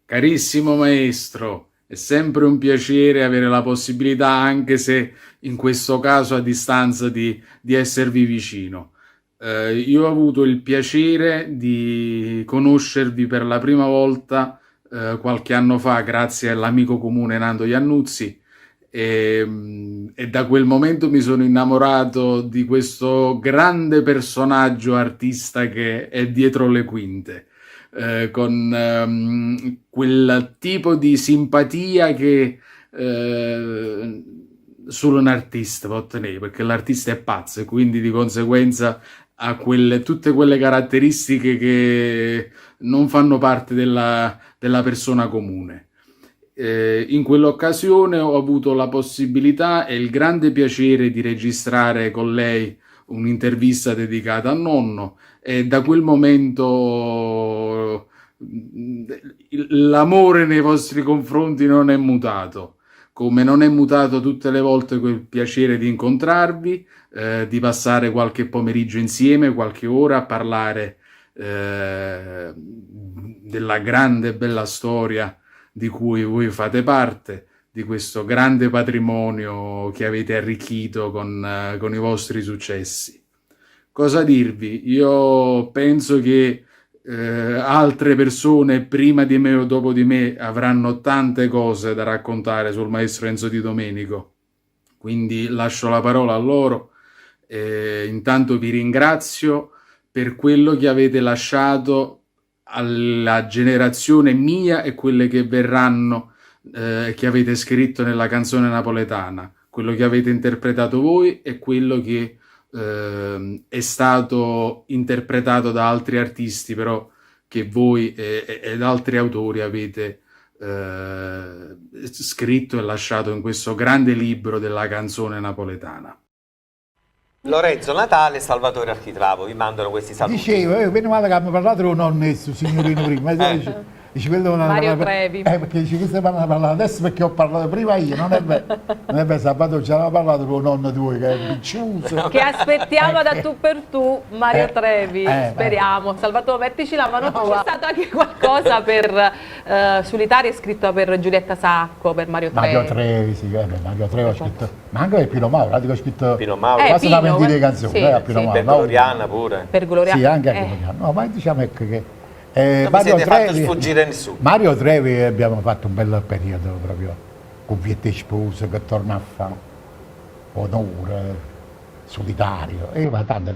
Carissimo maestro, è sempre un piacere avere la possibilità, anche se in questo caso a distanza, di esservi vicino. Io ho avuto il piacere di conoscervi per la prima volta qualche anno fa, grazie all'amico comune Nando Iannuzzi, e da quel momento mi sono innamorato di questo grande personaggio artista che è dietro le quinte, con quel tipo di simpatia che solo un artista può ottenere, perché l'artista è pazzo e quindi di conseguenza ha tutte quelle caratteristiche che non fanno parte della persona comune. In quell'occasione ho avuto la possibilità e il grande piacere di registrare con lei un'intervista dedicata a nonno, e da quel momento l'amore nei vostri confronti non è mutato, come non è mutato tutte le volte quel piacere di incontrarvi, di passare qualche pomeriggio insieme, qualche ora a parlare della grande e bella storia di cui voi fate parte, di questo grande patrimonio che avete arricchito con i vostri successi. Cosa dirvi? Io penso che altre persone prima di me o dopo di me avranno tante cose da raccontare sul maestro Enzo Di Domenico, quindi lascio la parola a loro. Intanto vi ringrazio per quello che avete lasciato alla generazione mia e quelle che verranno, che avete scritto nella canzone napoletana, quello che avete interpretato voi e quello che è stato interpretato da altri artisti, però che voi ed altri autori avete scritto e lasciato in questo grande libro della canzone napoletana. Lorenzo Natale e Salvatore Architravo vi mandano questi saluti. Dicevo, meno male che abbiamo parlato con nonno signorino prima. Dice, Mario Trevi. Perché dice che stiamo parlando adesso perché ho parlato prima io, non è vero. Non è vero, Salvatore ci aveva parlato con nonno tuo che è picciuso. Che aspettiamo da tu per tu, Mario Trevi, speriamo. Salvatore, mettici la mano tua. C'è stato anche qualcosa per Solitaria, scritto per Giulietta Sacco, per Mario Trevi. Mario Trevi, sì, Mario Trevi ho scritto, ma anche per Pino Mauro, ho scritto Pino Mauro. quasi una ventina di canzoni, sì, a Pino sì. Mauro. Per Gloriana pure. Per Gloriana. Sì, anche a Gloriana. No, ma diciamo ecco che non vi siete fatti sfuggire nessuno. Mario Trevi abbiamo fatto un bel periodo proprio con Viette Sposo che torna a fare onore, Solitario, ma tante.